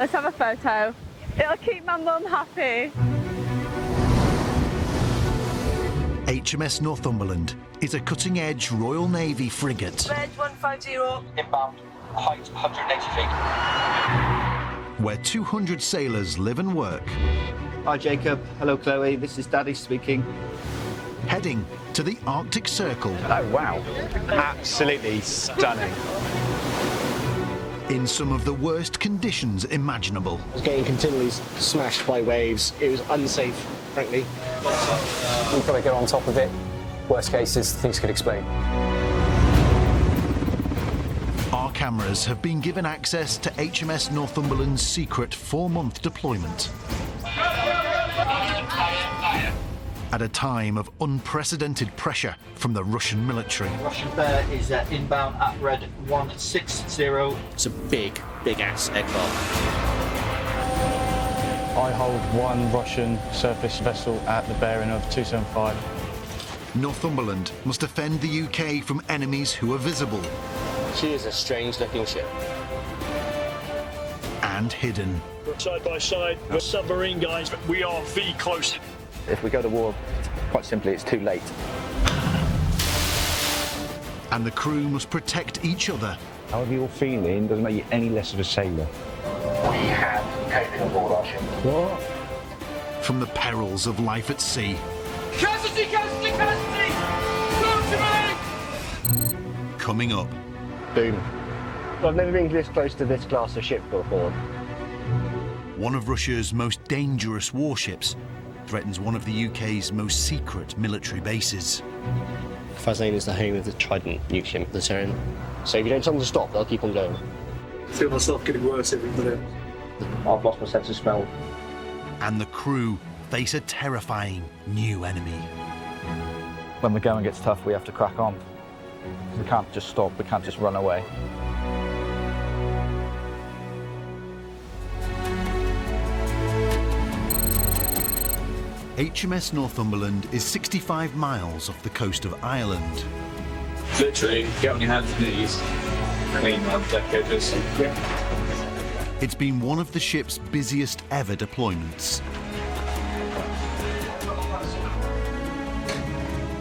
Let's have a photo. It'll keep my mum happy. HMS Northumberland is a cutting-edge Royal Navy frigate. Reg 150. Inbound, height 180 feet. Where 200 sailors live and work. Hi Jacob, hello Chloe, this is Daddy speaking. Heading to the Arctic Circle. Oh wow, absolutely stunning. In some of the worst conditions imaginable. I was getting continually smashed by waves. It was unsafe, frankly. We've got to get on top of it. Worst cases, things could explode. Our cameras have been given access to HMS Northumberland's secret 4-month deployment. At a time of unprecedented pressure from the Russian military. Russian bear is inbound at Red 160. It's a big ass aircraft. I hold one Russian surface vessel at the bearing of 275. Northumberland must defend the UK from enemies who are visible. She is a strange looking ship. And hidden. We're side by side, we're submarine guys, but we are V close. If we go to war, quite simply, it's too late. And the crew must protect each other. However you're feeling doesn't make you any less of a sailor. We have COVID on board our ship. What? From the perils of life at sea. Casualty, casualty, casualty! Close to me! Coming up. Boom. I've never been this close to this class of ship before. One of Russia's most dangerous warships threatens one of the UK's most secret military bases. Faslane is the home of the Trident nuclear militarian. So if you don't tell them to stop, they'll keep on going. I feel myself getting worse every minute. I've lost my sense of smell. And the crew face a terrifying new enemy. When the going gets tough, we have to crack on. We can't just stop, we can't just run away. HMS Northumberland is 65 miles off the coast of Ireland. Literally, get on your hands and knees, clean up deck edges. It's been one of the ship's busiest ever deployments.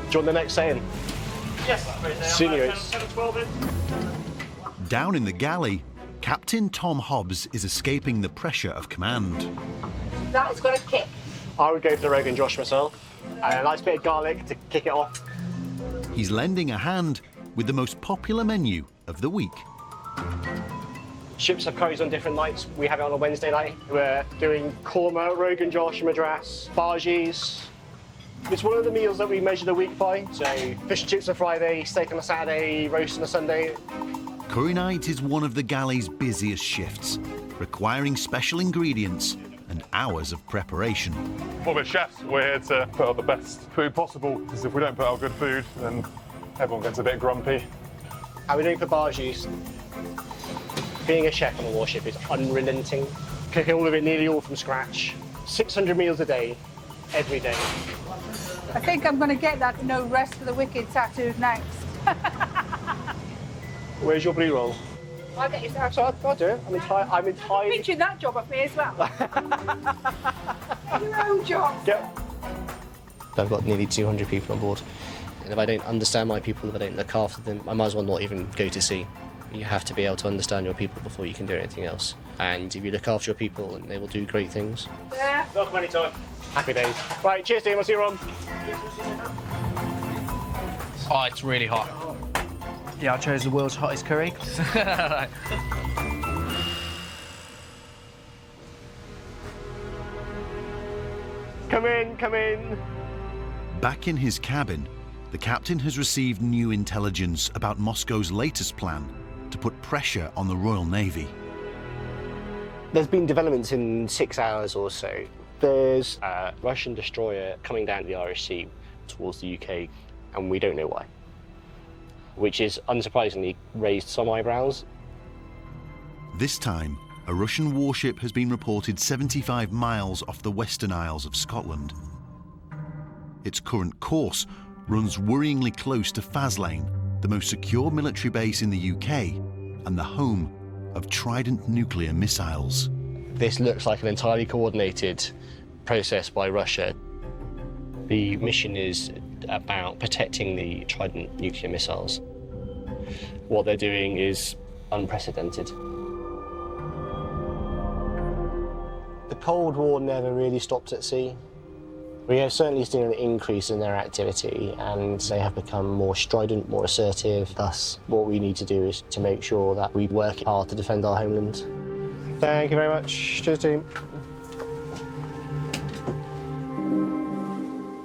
Do you want the next saying? Yes, Seniors. Down in the galley, Captain Tom Hobbs is escaping the pressure of command. That has got a kick. I would go for the Rogan Josh myself. And a nice bit of garlic to kick it off. He's lending a hand with the most popular menu of the week. Ships have curries on different nights. We have it on a Wednesday night. We're doing korma, Rogan Josh, Madras, bargies. It's one of the meals that we measure the week by. So fish and chips on Friday, steak on a Saturday, roast on a Sunday. Curry night is one of the galley's busiest shifts, requiring special ingredients and hours of preparation. Well, we're chefs. We're here to put out the best food possible, because if we don't put out good food, then everyone gets a bit grumpy. How are we doing for bargies? Being a chef on a warship is unrelenting. Cooking all of it, nearly all from scratch. 600 meals a day, every day. I think I'm going to get that no rest for the wicked tattooed next. Where's your blue roll? I'll get you that. So I'll do it. I'm entirely... Pinching that job off me as well. Your own job. Yep. I've got nearly 200 people on board. And if I don't understand my people, if I don't look after them, I might as well not even go to sea. You have to be able to understand your people before you can do anything else. And if you look after your people, they will do great things. Yeah. Welcome anytime. Happy days. Right, cheers team, I'll see you around. Oh, it's really hot. Yeah, I chose the world's hottest curry. Come in, come in. Back in his cabin, the captain has received new intelligence about Moscow's latest plan to put pressure on the Royal Navy. There's been developments in 6 hours or so. There's a Russian destroyer coming down to the Irish Sea towards the UK, and we don't know why. Which is unsurprisingly raised some eyebrows. This time, a Russian warship has been reported 75 miles off the Western Isles of Scotland. Its current course runs worryingly close to Faslane, the most secure military base in the UK and the home of Trident nuclear missiles. This looks like an entirely coordinated process by Russia. The mission is about protecting the Trident nuclear missiles. What they're doing is unprecedented. The Cold War never really stopped at sea. We have certainly seen an increase in their activity, and they have become more strident, more assertive. Thus, what we need to do is to make sure that we work hard to defend our homeland. Thank you very much. Cheers, team.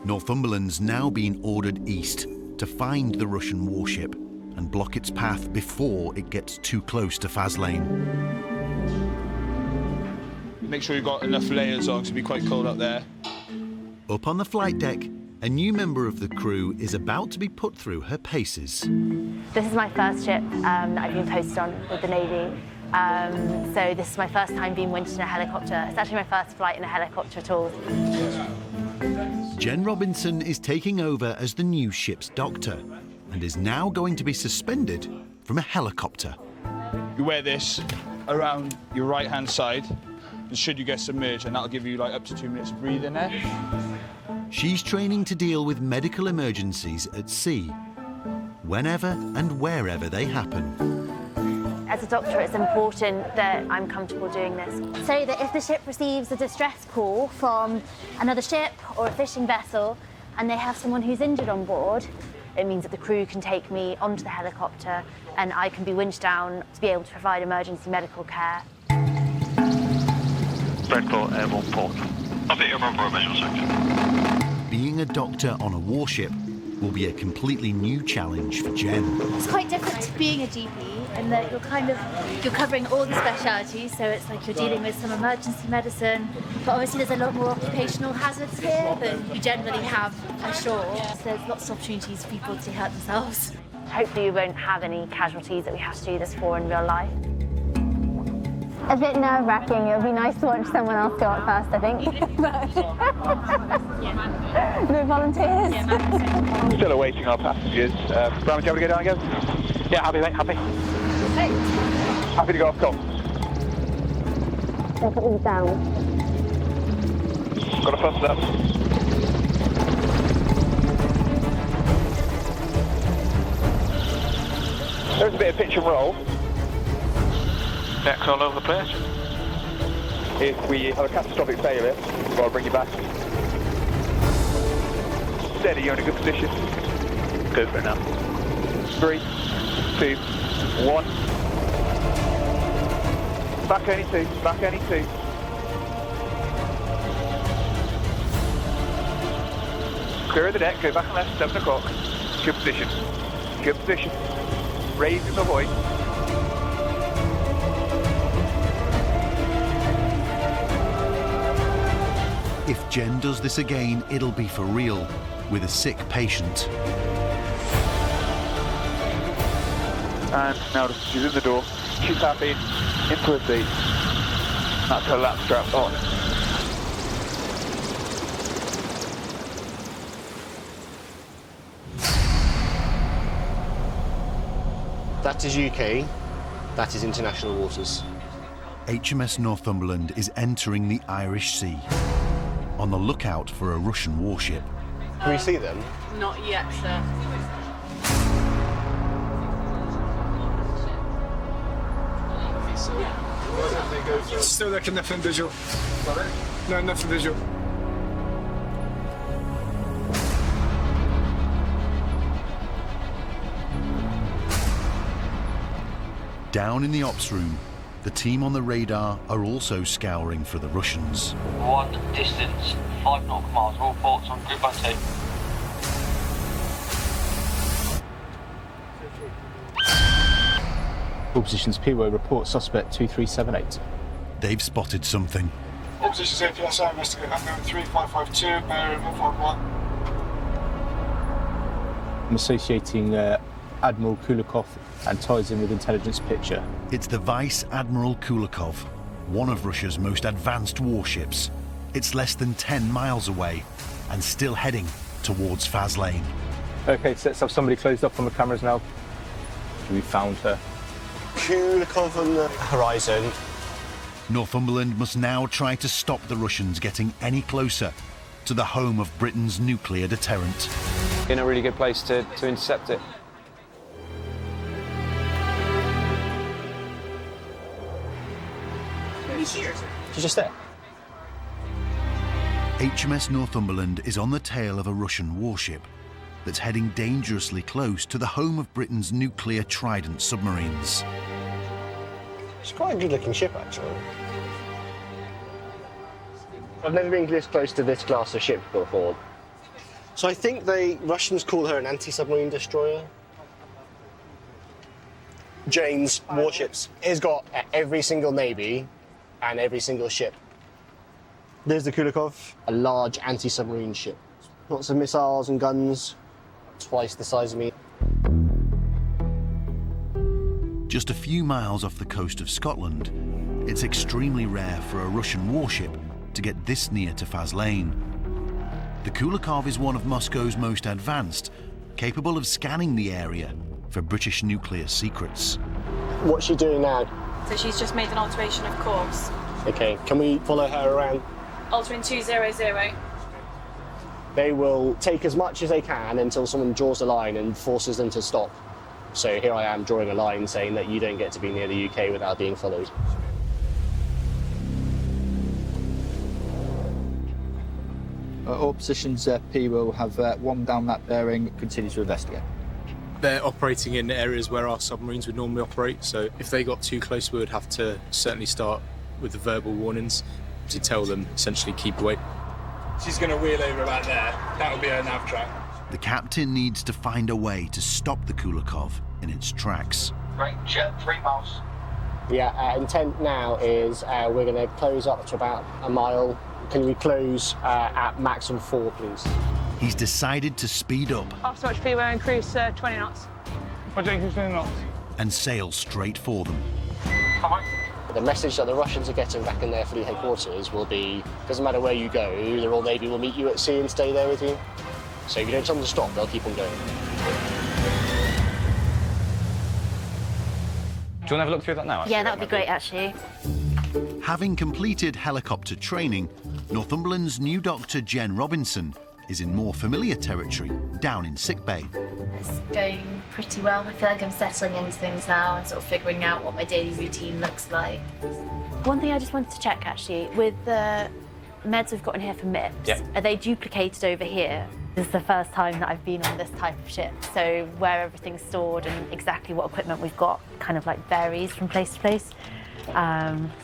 Northumberland's now been ordered east to find the Russian warship and block its path before it gets too close to Faslane. Make sure you've got enough layers on, 'cause it'll be quite cold out there. Up on the flight deck, a new member of the crew is about to be put through her paces. This is my first ship that I've been posted on with the Navy. So this is my first time being winged in a helicopter. It's actually my first flight in a helicopter at all. Jen Robinson is taking over as the new ship's doctor and is now going to be suspended from a helicopter. You wear this around your right-hand side, and should you get submerged, and that'll give you like up to 2 minutes of breathing there. She's training to deal with medical emergencies at sea, whenever and wherever they happen. As a doctor, it's important that I'm comfortable doing this, so that if the ship receives a distress call from another ship or a fishing vessel and they have someone who's injured on board, it means that the crew can take me onto the helicopter and I can be winched down to be able to provide emergency medical care. Red for airborne port. I'll be your number visual sector. Being a doctor on a warship will be a completely new challenge for Jen. It's quite different to being a GP in that you're covering all the specialities, so it's like you're dealing with some emergency medicine, but obviously there's a lot more occupational hazards here than you generally have ashore. So there's lots of opportunities for people to hurt themselves. Hopefully we won't have any casualties that we have to do this for in real life. A bit nerve-wracking. It'll be nice to watch someone else go up first, I think. No volunteers. Still awaiting our passengers. Brown, do you want to go down again? Yeah, happy, mate, happy. Happy to go off top. I'll put them down. Got a first up. There's a bit of pitch and roll. Decks all over the place. If we have a catastrophic failure, I'll bring you back. Steady, you're in a good position. Go for it now. 3, 2, 1. Back any 2, back any 2. Clear of the deck, go back and left, 7 o'clock. Good position. Good position. Raising the hoist. If Jen does this again, it'll be for real, with a sick patient. And now she's in the door. She's happy. Into her seat. That's her lap strap on. That is UK. That is international waters. HMS Northumberland is entering the Irish Sea, on the lookout for a Russian warship. Can we see them? Not yet, sir. Still looking, nothing visual. No, nothing visual. Down in the ops room, the team on the radar are also scouring for the Russians. 1 distance, 5 nautical miles. All ports on group 1 2. All positions PWO report suspect 2378. They've spotted something. All positions APSI investigate unknown 3552, bearing 151. I'm associating Admiral Kulikov and ties in with intelligence picture. It's the Vice Admiral Kulikov, one of Russia's most advanced warships. It's less than 10 miles away and still heading towards Faslane. Okay, so let's have somebody closed off on the cameras now. We found her. Kulikov on the horizon. Northumberland must now try to stop the Russians getting any closer to the home of Britain's nuclear deterrent. In a really good place to intercept it. She's just there. HMS Northumberland is on the tail of a Russian warship that's heading dangerously close to the home of Britain's nuclear Trident submarines. It's quite a good-looking ship, actually. I've never been this close to this class of ship before. So I think the Russians call her an anti-submarine destroyer. Jane's warships has got every single navy and every single ship. There's the Kulikov, a large anti-submarine ship. Lots of missiles and guns, twice the size of me. Just a few miles off the coast of Scotland, it's extremely rare for a Russian warship to get this near to Faslane. The Kulikov is one of Moscow's most advanced, capable of scanning the area for British nuclear secrets. What's she doing now? So she's just made an alteration of course. Okay, can we follow her around? Altering 200. They will take as much as they can until someone draws a line and forces them to stop. So here I am drawing a line saying that you don't get to be near the UK without being followed. All positions P will have one down that bearing, continue to investigate. They're operating in areas where our submarines would normally operate, so if they got too close, we would have to certainly start with the verbal warnings to tell them essentially keep away. She's going to wheel over about there. That'll be her nav track. The captain needs to find a way to stop the Kulikov in its tracks. Range 3 miles. Yeah, intent now is we're going to close up to about a mile. Can we close at maximum 4, please? He's decided to speed up. Off so much speed, we're increase 20 knots. What do you think 20 knots? And sail straight for them. The message that the Russians are getting back in their fleet headquarters will be, doesn't matter where you go, the Royal Navy will meet you at sea and stay there with you. So if you don't tell them to stop, they'll keep on going. Do you want to have a look through that now? Yeah, that would be great, actually. Having completed helicopter training, Northumberland's new doctor, Jen Robinson, is in more familiar territory, down in sickbay. It's going pretty well. I feel like I'm settling into things now and sort of figuring out what my daily routine looks like. One thing I just wanted to check, actually, with the meds we've got in here for MIPS, are they duplicated over here? This is the first time that I've been on this type of ship, so where everything's stored and exactly what equipment we've got kind of like varies from place to place. So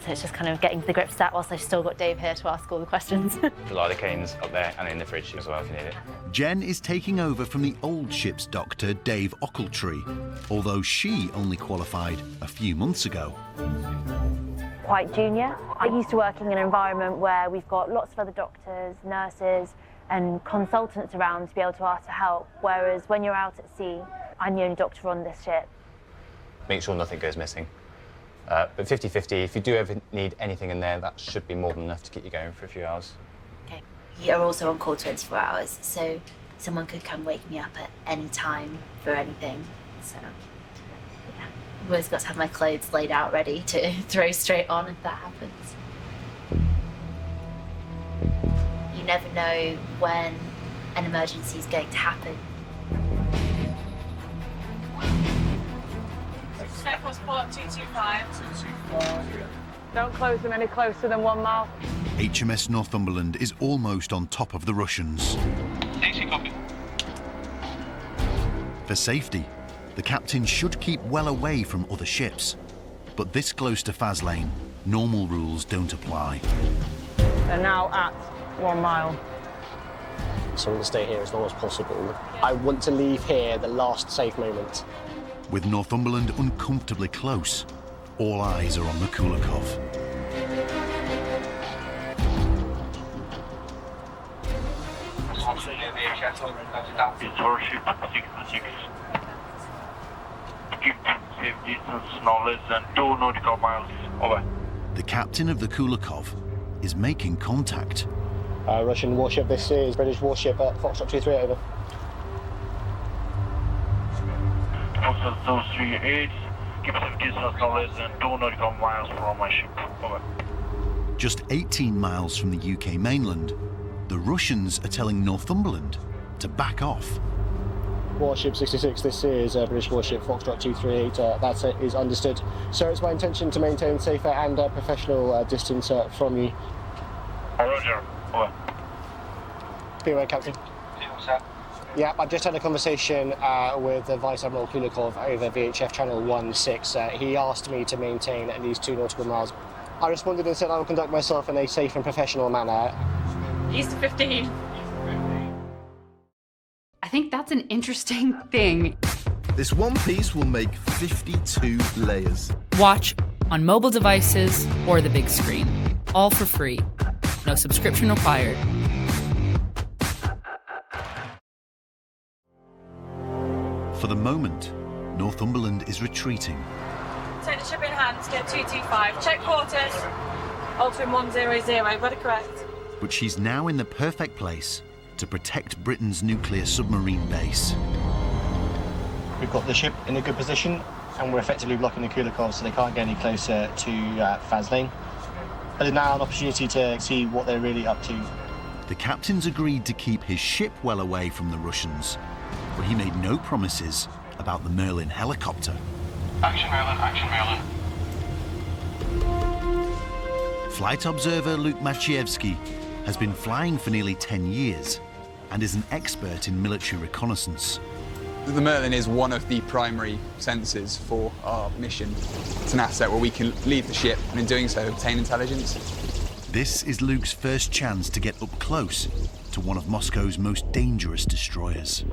it's just kind of getting to the grips of that whilst I've still got Dave here to ask all the questions. The lidocaines up there and in the fridge as well if you need it. Jen is taking over from the old ship's doctor, Dave Ochiltree, although she only qualified a few months ago. Quite junior. I'm used to working in an environment where we've got lots of other doctors, nurses and consultants around to be able to ask for help, whereas when you're out at sea, I'm the only doctor on this ship. Make sure nothing goes missing. But 50-50, if you do ever need anything in there, that should be more than enough to keep you going for a few hours. Okay. You're also on call 24 hours, so someone could come wake me up at any time for anything. So, yeah. I've always got to have my clothes laid out ready to throw straight on if that happens. You never know when an emergency is going to happen. Passport 225. Don't close them any closer than 1 mile. HMS Northumberland is almost on top of the Russians. Copy. For safety, the captain should keep well away from other ships. But this close to Faslane, normal rules don't apply. They're now at 1 mile. So I'm going to stay here as long as possible. I want to leave here the last safe moment. With Northumberland uncomfortably close, all eyes are on the Kulikov. It's Warship 626. Keep safe distance no less than 2 nautical miles. Over. The captain of the Kulikov is making contact. Russian warship, this is British warship at Foxtrot 23, over. Foxtrot 238, keep safe distance no less than 2 nautical miles from my ship. Over. Just 18 miles from the UK mainland, the Russians are telling Northumberland to back off. Warship 66, this is a British warship, Foxtrot 238, that is understood. So it's my intention to maintain safer and professional distance from you. Roger. Over. Be aware, Captain. Yeah, I've just had a conversation with Vice Admiral Kulikov over VHF channel 16. He asked me to maintain at least 2 nautical miles. I responded and said I will conduct myself in a safe and professional manner. East 15. I think that's an interesting thing. This one piece will make 52 layers. Watch on mobile devices or the big screen. All for free. No subscription required. For the moment, Northumberland is retreating. Take the ship in hand, get 225. Check quarters. Altering 100, got it correct. But she's now in the perfect place to protect Britain's nuclear submarine base. We've got the ship in a good position, and we're effectively blocking the Kulikov so they can't get any closer to Faslane. But there's now an opportunity to see what they're really up to. The captain's agreed to keep his ship well away from the Russians, but he made no promises about the Merlin helicopter. Action Merlin, action Merlin. Flight observer Luke Maciejewski has been flying for nearly 10 years and is an expert in military reconnaissance. The Merlin is one of the primary sensors for our mission. It's an asset where we can leave the ship and in doing so obtain intelligence. This is Luke's first chance to get up close to one of Moscow's most dangerous destroyers.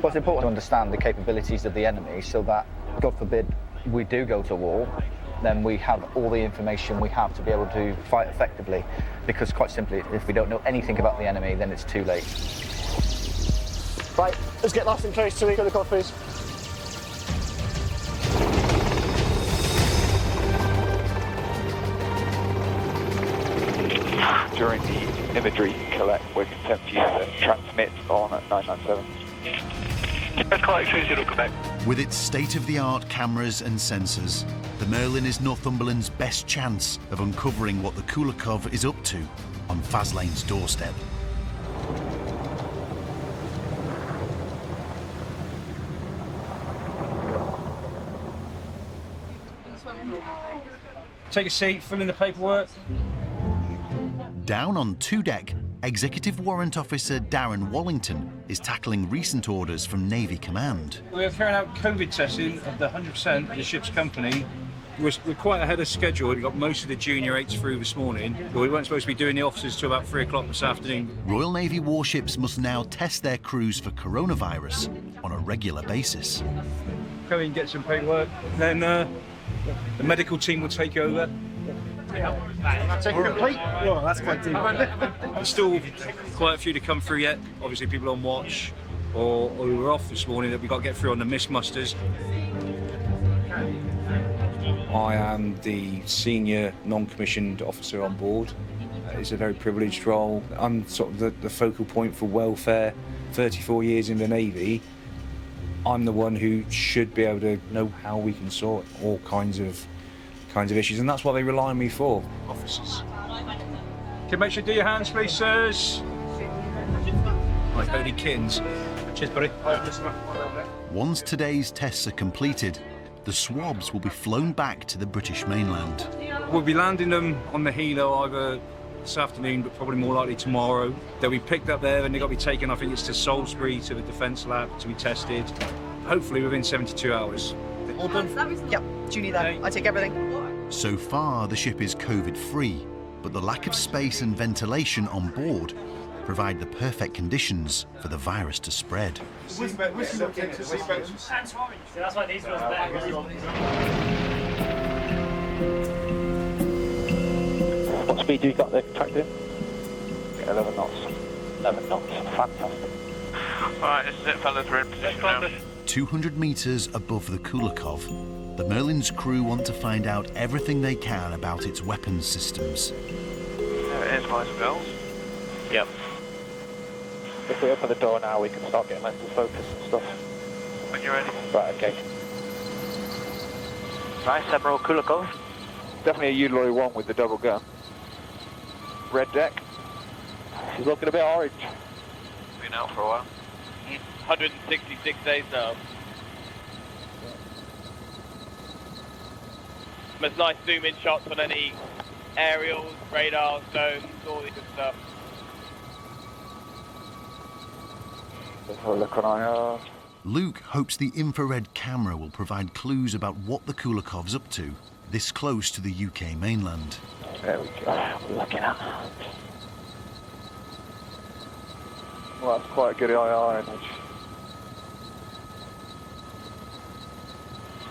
Well, it's important to understand the capabilities of the enemy so that, God forbid, we do go to war, then we have all the information we have to be able to fight effectively. Because quite simply, if we don't know anything about the enemy, then it's too late. Right, let's get nice and close to the Kulikov, please. During the imagery collect, we're content to use the transmit on 997. With its state-of-the-art cameras and sensors, the Merlin is Northumberland's best chance of uncovering what the Kulikov is up to on Faslane's doorstep. Take a seat, fill in the paperwork. Down on 2-deck, Executive Warrant Officer Darren Wallington is tackling recent orders from Navy Command. We're carrying out COVID testing of the 100% of the ship's company. We're quite ahead of schedule. We got most of the junior 8s through this morning, but we weren't supposed to be doing the officers till about 3 o'clock this afternoon. Royal Navy warships must now test their crews for coronavirus on a regular basis. Go in and get some paperwork, then the medical team will take over. Take complete? Oh, that's quite deep. There's still quite a few to come through yet. Obviously people on watch or who were off this morning that we've got to get through on the missed musters. I am the senior non-commissioned officer on board. It's a very privileged role. I'm sort of the focal point for welfare. 34 years in the Navy, I'm the one who should be able to know how we can sort all kinds of issues, and that's what they rely on me for. Officers. Can make sure you do your hands, please, sirs. My holy kins. Cheers, buddy. Once today's tests are completed, the swabs will be flown back to the British mainland. We'll be landing them on the helo either this afternoon, but probably more likely tomorrow. They'll be picked up there and they've got to be taken, I think it's to Salisbury, to the defence lab, to be tested, hopefully within 72 hours. All done? Yep, do you need that? I take everything. So far, the ship is COVID-free, but the lack of space and ventilation on board provide the perfect conditions for the virus to spread. That's why these girls are there. What speed do you got there, tractor? 11 knots. 11 knots, fantastic. Alright, this is it, fellas, we're in position now. 200 metres above the Kulikov, the Merlin's crew want to find out everything they can about its weapons systems. There it is, boys and girls. Yep. If we open the door now, we can start getting lenses focus and stuff. When you're ready. Right, okay. Right, Admiral Kulikov. Definitely a Uloy 1 with the double gun. Red deck. She's looking a bit orange. Been out for a while. 166 days now. There's nice zoom-in shots on any aerials, radar, zones, all the good stuff. Let's have a look on IR. Luke hopes the infrared camera will provide clues about what the Kulikov's up to, this close to the UK mainland. There we go. We're looking at. Well, that's quite a good IR image.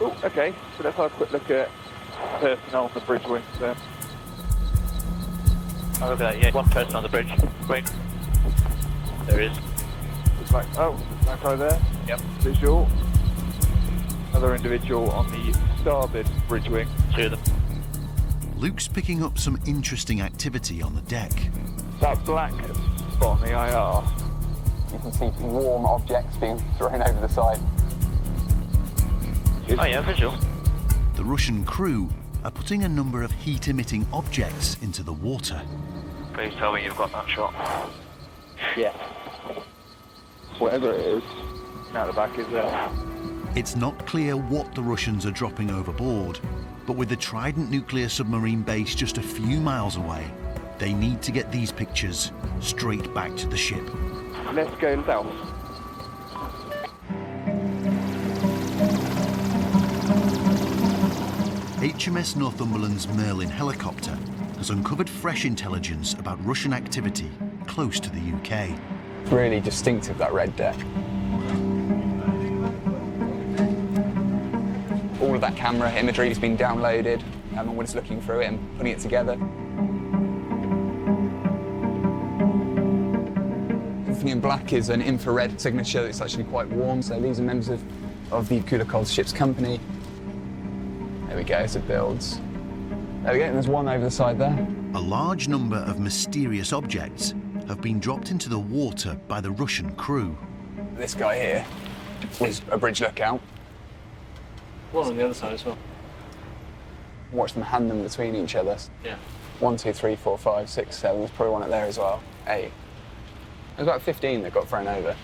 Oh, okay. So let's have a quick look at personnel on the bridge wings then. Oh, look at that, yeah. One person on the bridge. Wait. There is. Like, oh, that guy there. Yep. Visual. Another individual on the starboard bridge wing. 2 of them. Luke's picking up some interesting activity on the deck. That black spot on the IR. You can see warm objects being thrown over the side. Oh yeah, visual. The Russian crew are putting a number of heat-emitting objects into the water. Please tell me you've got that shot. Yeah. Whatever it is, now the back is there. It's not clear what the Russians are dropping overboard, but with the Trident nuclear submarine base just a few miles away, they need to get these pictures straight back to the ship. Let's go south. HMS Northumberland's Merlin helicopter has uncovered fresh intelligence about Russian activity close to the UK. Really distinctive, that red deck. All of that camera imagery has been downloaded, and we're just looking through it and putting it together. Everything in black is an infrared signature that's actually quite warm, so these are members of the Kulikov's ship's company. There we go, as it builds. There we go, and there's one over the side there. A large number of mysterious objects have been dropped into the water by the Russian crew. This guy here was a bridge lookout. One on the other side as well. Watch them hand them between each other. Yeah. 1, 2, 3, 4, 5, 6, 7. There's probably one up there as well. 8. There's about 15 that got thrown over.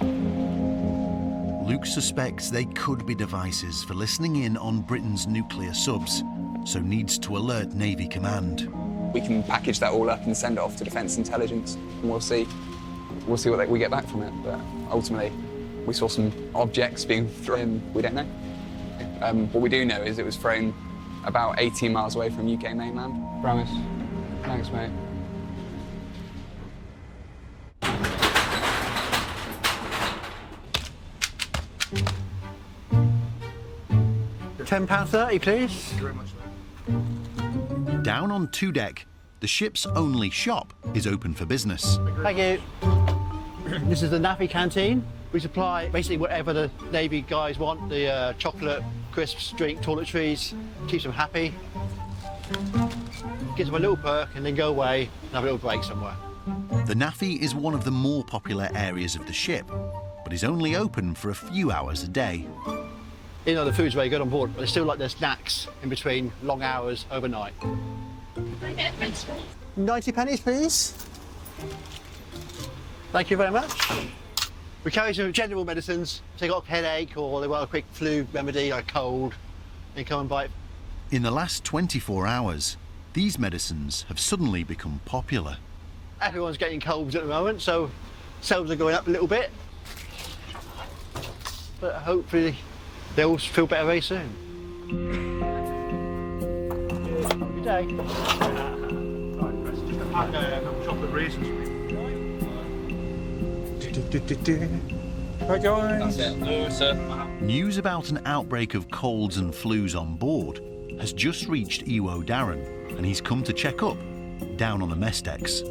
Luke suspects they could be devices for listening in on Britain's nuclear subs, so needs to alert Navy Command. We can package that all up and send it off to Defence Intelligence, and we'll see what we get back from it. But ultimately, we saw some objects being thrown. We don't know. What we do know is it was thrown about 18 miles away from UK mainland. Promise. Thanks, mate. £10.30, please. Thank you very much. Down on 2 deck, the ship's only shop is open for business. Thank you. This is the Navy canteen. We supply basically whatever the Navy guys want, the chocolate, crisps, drink, toiletries, keeps them happy. Gives them a little perk and then go away and have a little break somewhere. The NAFI is one of the more popular areas of the ship, but is only open for a few hours a day. You know, the food's very good on board, but there's still like their snacks in between long hours overnight. 90 pennies, please. Thank you very much. We carry some general medicines. If they got a headache or they want a quick flu remedy, like cold, they come and buy it. In the last 24 hours, these medicines have suddenly become popular. Everyone's getting colds at the moment, so sales are going up a little bit. But hopefully they'll all feel better very soon. Good day. Chocolate raisins. Hi guys. That's it. No, sir. News about an outbreak of colds and flus on board has just reached EWO Darren, and he's come to check up down on the mess decks.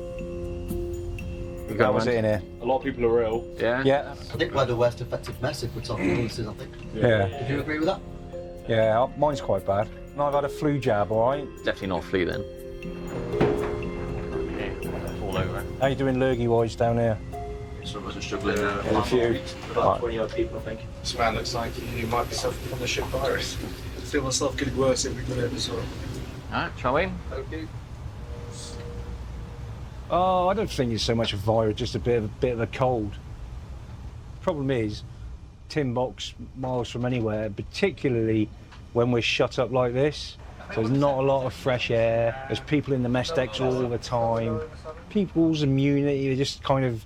How was it in here? A lot of people are ill. Yeah? Yeah. I think we're the worst affected mess if we're talking illnesses, I think. Yeah. Do you agree with that? Yeah, mine's quite bad. And I've had a flu jab, all right? Definitely not flu then. All over. How you doing lurgy-wise down here? Some of us are struggling now. A few. About 20 odd people, I think. This man looks like he might be suffering from the ship virus. I feel myself getting worse every minute as well. Alright, shall we? Thank you. Oh, I don't think it's so much a virus, just a bit of a cold. Problem is, tin box miles from anywhere, particularly when we're shut up like this. So there's not a lot of fresh air. There's people in the mess decks all the time. People's immunity, they just kind of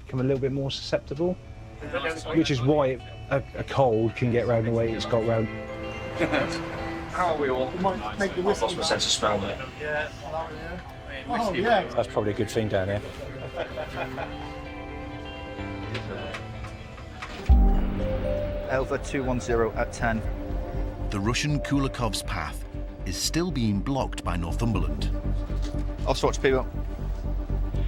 become a little bit more susceptible, which is why a cold can get round the way it's got round. How are we all? I've lost my sense of smell, mate. Oh, yeah. That's probably a good thing down here. Over 210 at 10. The Russian Kulikov's path is still being blocked by Northumberland. Officer to people.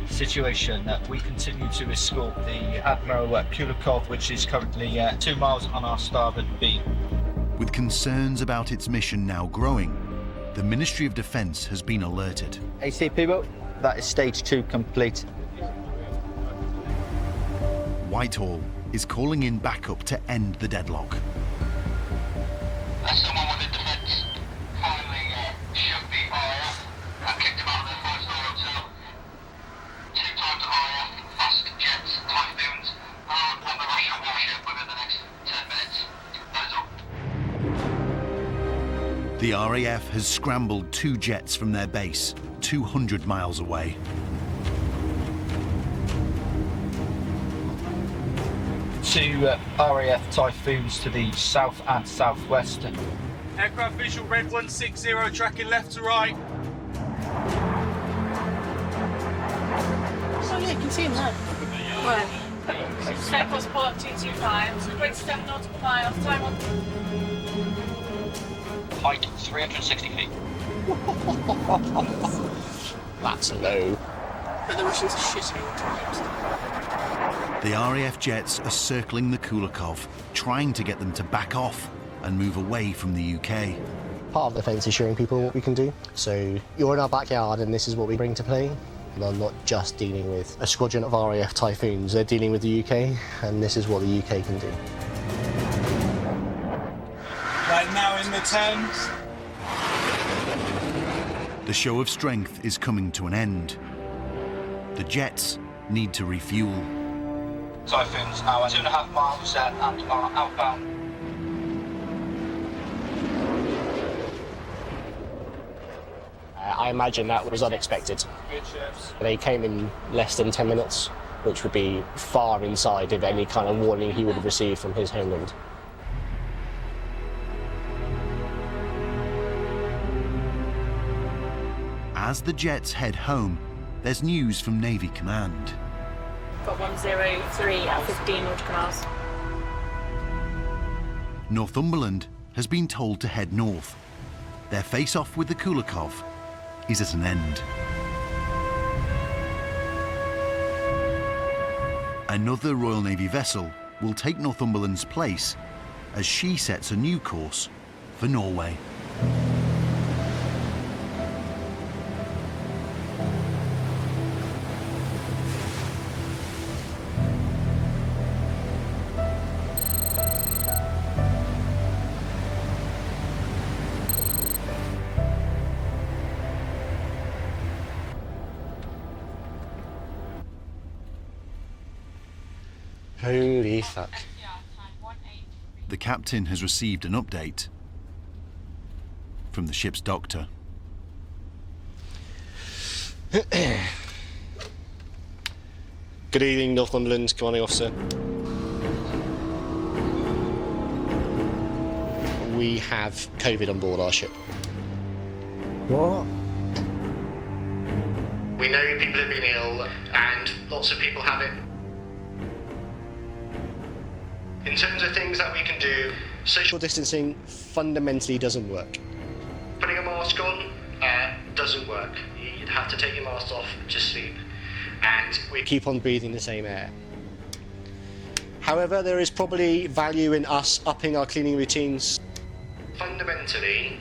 Situation, we continue to escort the Admiral Kulikov, which is currently 2 miles on our starboard beam. With concerns about its mission now growing, the Ministry of Defence has been alerted. AC people, that is stage 2 complete. Whitehall is calling in backup to end the deadlock. Someone with the defence finally shoved the RAF and kicked them out of their 5-star hotel. 2 times RAF, fast jets, typhoons, and the Russian warship within the next 10 minutes. That is all. The RAF has scrambled 2 jets from their base, 200 miles away. Two RAF Typhoons to the south and southwest. Aircraft visual, red 160, tracking left to right. Oh yeah, you can see him now. Where? Step was pull up 225, quick 7 nautical miles, time on. Height 360 feet. That's low. But the Russians are shitting all times. The RAF jets are circling the Kulikov, trying to get them to back off and move away from the UK. Part of the defence is showing people what we can do. So you're in our backyard and this is what we bring to play. And I'm not just dealing with a squadron of RAF Typhoons, they're dealing with the UK, and this is what the UK can do. Right now in the Thames. The show of strength is coming to an end. The jets need to refuel. Typhoons now 2.5 miles and are outbound. I imagine that was unexpected. They came in less than 10 minutes, which would be far inside of any kind of warning he would have received from his homeland. As the jets head home, there's news from Navy Command. Got 103 at 15 nautical miles. Northumberland has been told to head north. Their face-off with the Kulikov is at an end. Another Royal Navy vessel will take Northumberland's place as she sets a new course for Norway. Holy fuck. The captain has received an update from the ship's doctor. Good evening, Northumberland Commanding Officer. We have COVID on board our ship. What? We know people have been ill, and lots of people have it. In terms of things that we can do, social distancing fundamentally doesn't work. Putting a mask on doesn't work. You'd have to take your mask off to sleep, and we keep on breathing the same air. However, there is probably value in us upping our cleaning routines. Fundamentally,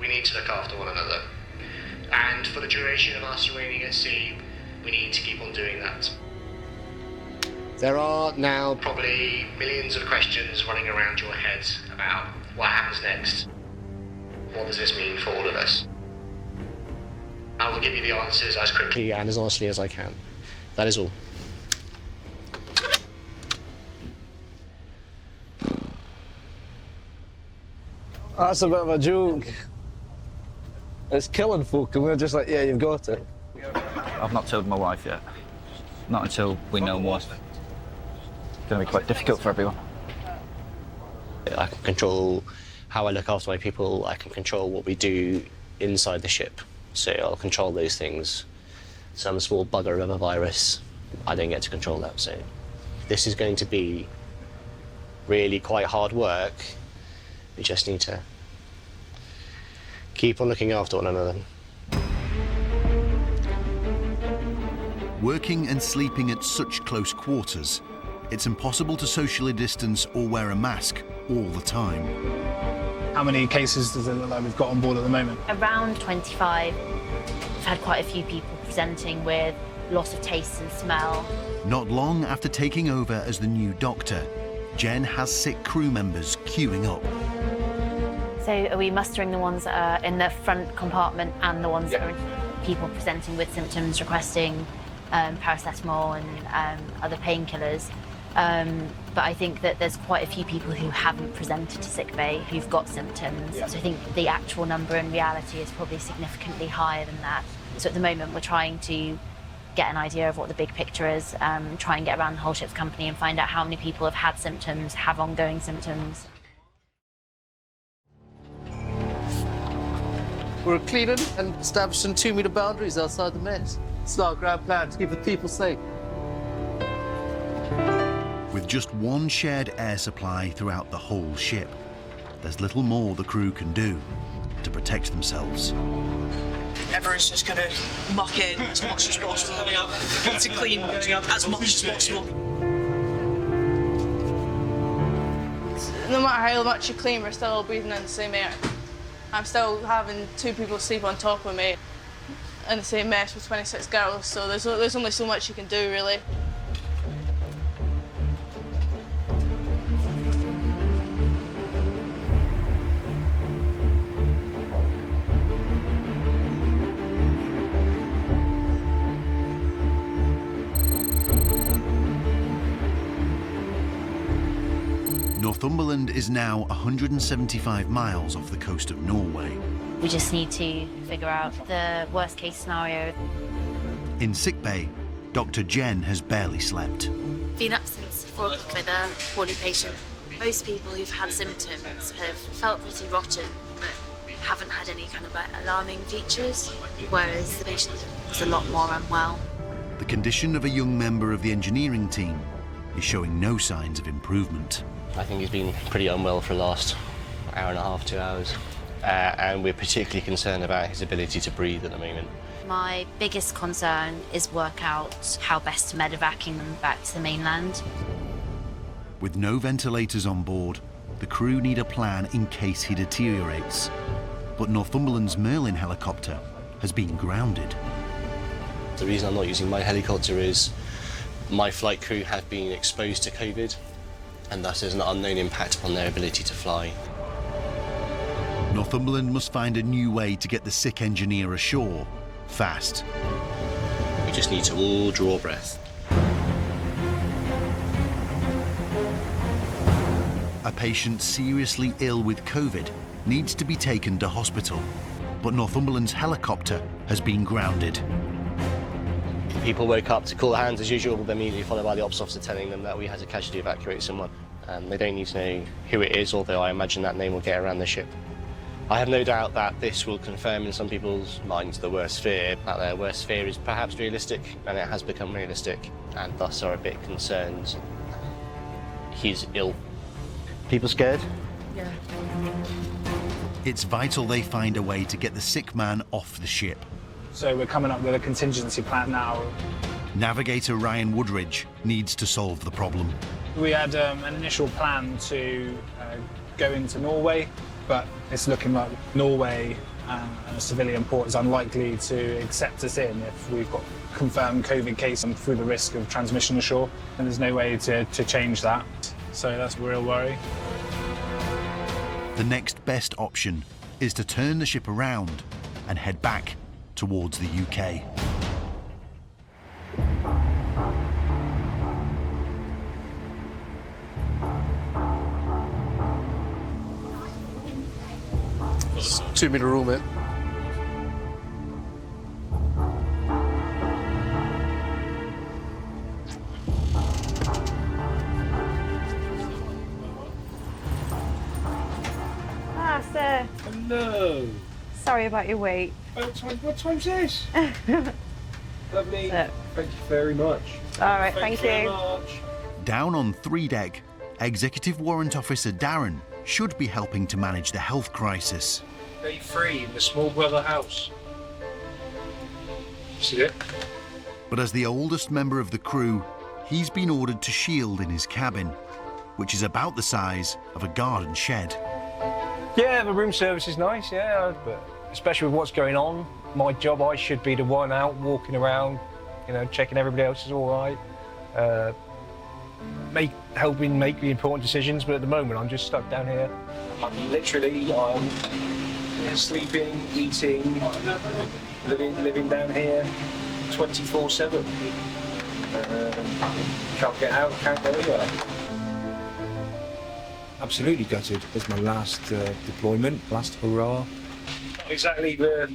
we need to look after one another. And for the duration of us remaining at sea, we need to keep on doing that. There are now probably millions of questions running around your heads about what happens next. What does this mean for all of us? I will give you the answers as quickly and as honestly as I can. That is all. That's a bit of a joke. It's killing folk, and we're just like, yeah, you've got it. I've not told my wife yet. Not until we know more. It's going to be quite difficult for everyone. I can control how I look after my people. I can control what we do inside the ship. So I'll control those things. Some small bugger of a virus, I don't get to control that. So this is going to be really quite hard work. We just need to keep on looking after one another. Working and sleeping at such close quarters, it's impossible to socially distance or wear a mask all the time. How many cases does it look like we've got on board at the moment? Around 25. We've had quite a few people presenting with loss of taste and smell. Not long after taking over as the new doctor, Jen has sick crew members queuing up. So are we mustering the ones that are in the front compartment and the ones that are people presenting with symptoms requesting paracetamol and other painkillers? But I think that there's quite a few people who haven't presented to sickbay who've got symptoms. So I think the actual number in reality is probably significantly higher than that. So at the moment we're trying to get an idea of what the big picture is, try and get around the whole ship's company and find out how many people have had symptoms, have ongoing symptoms. We're cleaning and establishing 2-metre boundaries outside the mess. It's our grand plan to keep the people safe. With just one shared air supply throughout the whole ship, there's little more the crew can do to protect themselves. Everyone's just going to muck in as much as possible to clean as much as possible. No matter how much you clean, we're still all breathing in the same air. I'm still having 2 people sleep on top of me in the same mess with 26 girls, so there's only so much you can do, really. Northumberland is now 175 miles off the coast of Norway. We just need to figure out the worst case scenario. In sickbay, Dr. Jen has barely slept. Been up since 4 o'clock with a poorly patient. Most people who've had symptoms have felt pretty rotten, but haven't had any kind of alarming features, whereas the patient is a lot more unwell. The condition of a young member of the engineering team is showing no signs of improvement. I think he's been pretty unwell for the last hour and a half, 2 hours. And we're particularly concerned about his ability to breathe at the moment. My biggest concern is work out how best to medevac him back to the mainland. With no ventilators on board, the crew need a plan in case he deteriorates. But Northumberland's Merlin helicopter has been grounded. The reason I'm not using my helicopter is my flight crew have been exposed to COVID, and thus there's an unknown impact on their ability to fly. Northumberland must find a new way to get the sick engineer ashore, fast. We just need to all draw a breath. A patient seriously ill with COVID needs to be taken to hospital, but Northumberland's helicopter has been grounded. People woke up to call hands as usual, but immediately followed by the ops officer telling them that we had to casually evacuate someone. They don't need to know who it is, although I imagine that name will get around the ship. I have no doubt that this will confirm in some people's minds the worst fear, that their worst fear is perhaps realistic, and it has become realistic, and thus are a bit concerned. He's ill. People scared? Yeah. It's vital they find a way to get the sick man off the ship. So we're coming up with a contingency plan now. Navigator Ryan Woodridge needs to solve the problem. We had an initial plan to go into Norway, but it's looking like Norway and a civilian port is unlikely to accept us in if we've got confirmed COVID case and through the risk of transmission ashore. And there's no way to change that. So that's a real worry. The next best option, 2 is to turn the ship around and head back towards the UK. It's 2 metre rule, mate. Ah, sir. Hello. Sorry about your wait. What time's this? Lovely. So. Thank you very much. All right, thank you. Down on 3 deck, Executive Warrant Officer Darren should be helping to manage the health crisis. Day 3 in the small brother house. See it? But as the oldest member of the crew, he's been ordered to shield in his cabin, which is about the size of a garden shed. Yeah, the room service is nice, yeah, but especially with what's going on, my job, I should be the one out walking around, you know, checking everybody else is all right, helping make the important decisions, but at the moment I'm just stuck down here. I'm literally sleeping, eating, living down here 24/7. Can't get out, can't go anywhere. Absolutely gutted. It's my last deployment, last hurrah. Not exactly the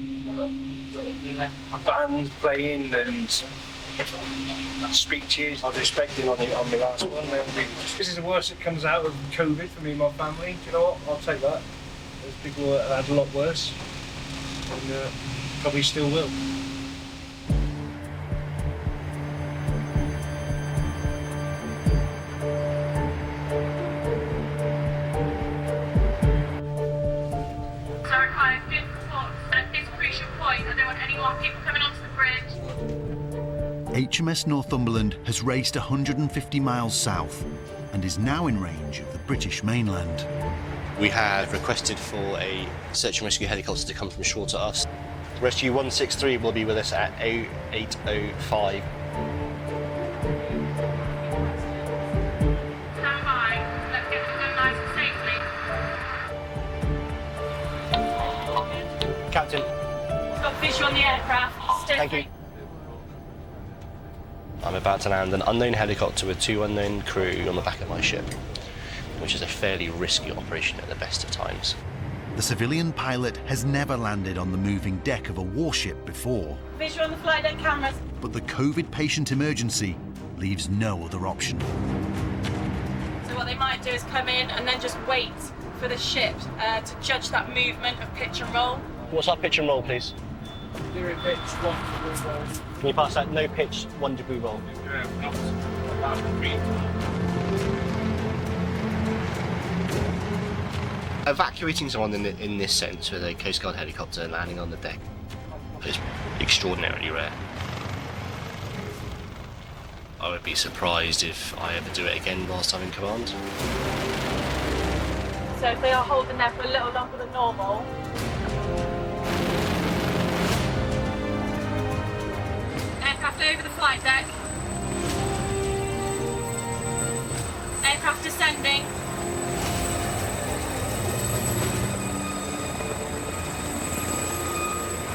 band playing and speeches I was expecting on the last one. This is the worst that comes out of COVID for me and my family. Do you know what? I'll take that. There's people that had a lot worse, and probably still will. HMS Northumberland has raced 150 miles south and is now in range of the British mainland. We have requested for a search and rescue helicopter to come from shore to us. Rescue 163 will be with us at 0805. Captain. Got visual on the aircraft. Thank you. I'm about to land an unknown helicopter with 2 unknown crew on the back of my ship, which is a fairly risky operation at the best of times. The civilian pilot has never landed on the moving deck of a warship before. Visual on the flight deck cameras. But the COVID patient emergency leaves no other option. So what they might do is come in and then just wait for the ship to judge that movement of pitch and roll. What's our pitch and roll, please? 0 pitch, 1 degree roll. Can you pass that? No pitch, 1 degree roll. Evacuating someone in this sense with a Coast Guard helicopter landing on the deck is extraordinarily rare. I would be surprised if I ever do it again whilst I'm in command. So if they are holding there for a little longer than normal, aircraft over the flight deck. Aircraft descending.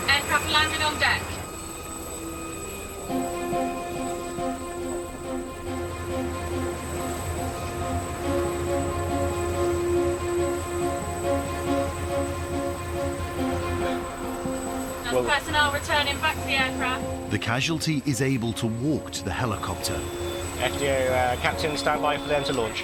Aircraft landed on deck. Now personnel returning back to the aircraft. The casualty is able to walk to the helicopter. FDO captain, stand by for them to launch.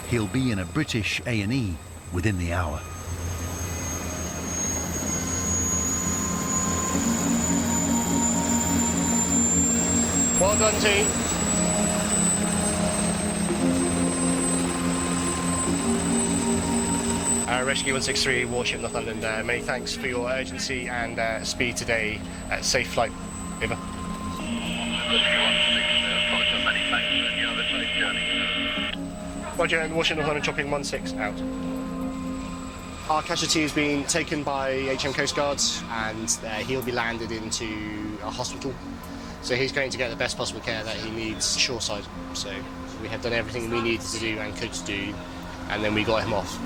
He'll be in a British A&E within the hour. Well done, team. Rescue 163, Warship Northumberland, many thanks for your urgency and speed today. Safe flight. Over. Roger, and Warship Northumberland chopping 16 out. Our casualty has been taken by HM Coast Guard and he'll be landed into a hospital. So he's going to get the best possible care that he needs shoreside. So we have done everything we needed to do and could do, and then we got him off.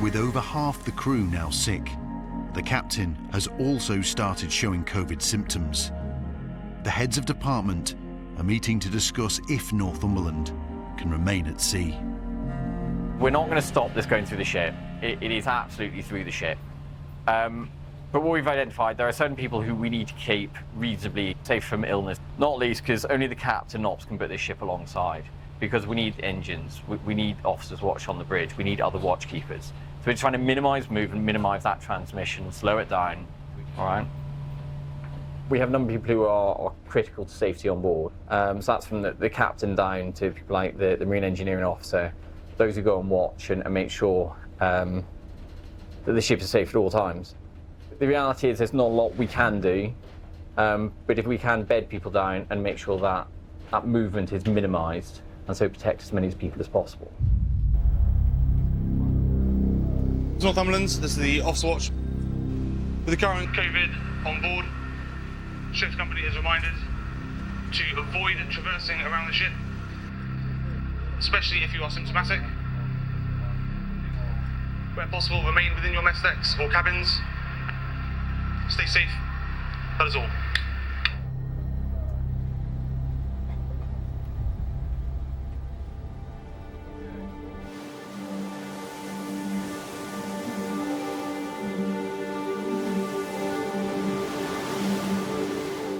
With over half the crew now sick, the captain has also started showing COVID symptoms. The heads of department are meeting to discuss if Northumberland can remain at sea. We're not going to stop this going through the ship. It is absolutely through the ship. But what we've identified, there are certain people who we need to keep reasonably safe from illness, not least because only the captain and ops can put this ship alongside, because we need engines, we need officers watch on the bridge, we need other watch keepers. So we're trying to minimise movement, minimise that transmission, slow it down, all right? We have a number of people who are critical to safety on board. So that's from the captain down to people like the marine engineering officer, those who go and watch and make sure that the ship is safe at all times. The reality is there's not a lot we can do, but if we can bed people down and make sure that that movement is minimised and so protect as many people as possible. Northumberland, this is the officer watch. With the current COVID on board, ship's company is reminded to avoid traversing around the ship, especially if you are symptomatic. Where possible, remain within your mess decks or cabins. Stay safe. That is all.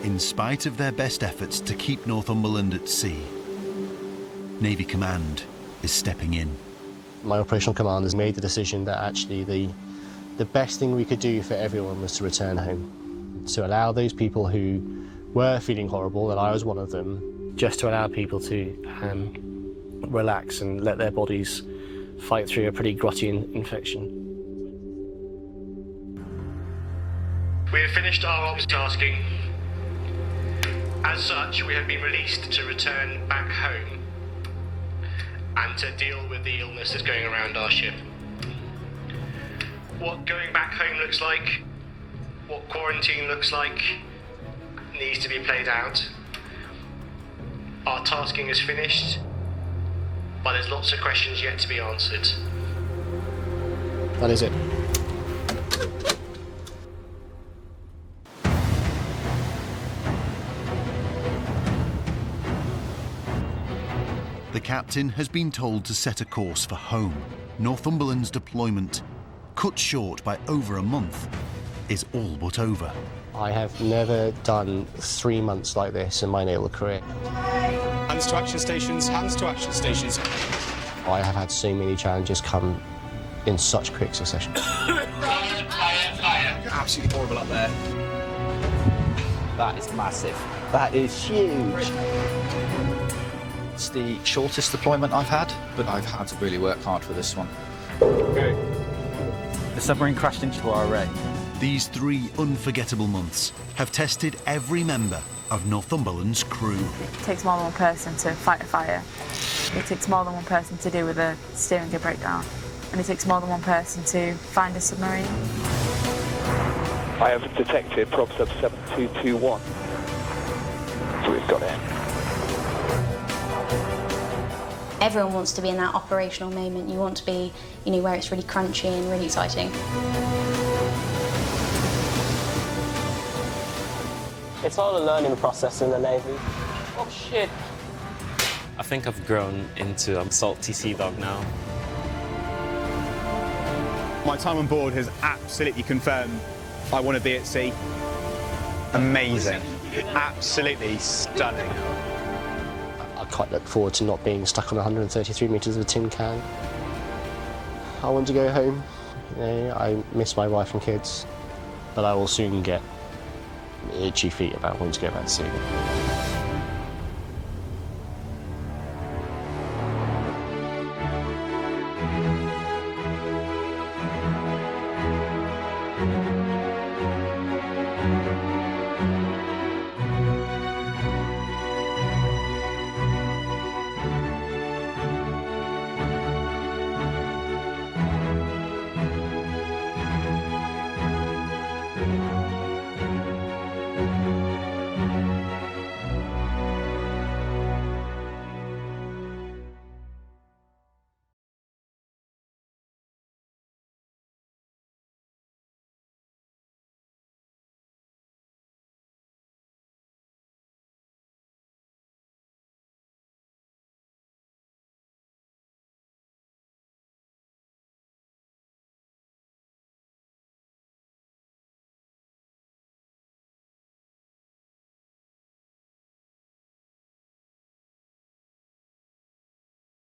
In spite of their best efforts to keep Northumberland at sea, Navy Command is stepping in. My operational command has made the decision that actually the best thing we could do for everyone was to return home. To allow those people who were feeling horrible, and I was one of them, just to allow people to relax and let their bodies fight through a pretty grotty infection. We have finished our ops tasking. As such, we have been released to return back home and to deal with the illness that's going around our ship. What going back home looks like, what quarantine looks like, needs to be played out. Our tasking is finished, but there's lots of questions yet to be answered. That is it. The captain has been told to set a course for home. Northumberland's deployment, cut short by over a month, is all but over. I have never done 3 months like this in my naval career. Hands to action stations, hands to action stations. I have had so many challenges come in such quick succession. Absolutely horrible up there. That is massive. That is huge. It's the shortest deployment I've had, but I've had to really work hard for this one. Okay. The submarine crashed into our array. These 3 unforgettable months have tested every member of Northumberland's crew. It takes more than one person to fight a fire. It takes more than one person to deal with a steering gear breakdown. And it takes more than one person to find a submarine. I have detected prop sub 7221. So we've got it. Everyone wants to be in that operational moment. You want to be, where it's really crunchy and really exciting. It's all a learning process in the Navy. Oh shit! I think I've grown into a salty sea dog now. My time on board has absolutely confirmed I want to be at sea. Amazing. Absolutely stunning. I quite look forward to not being stuck on 133 metres of a tin can. I want to go home. I miss my wife and kids, but I will soon get itchy feet about wanting to go back to sea.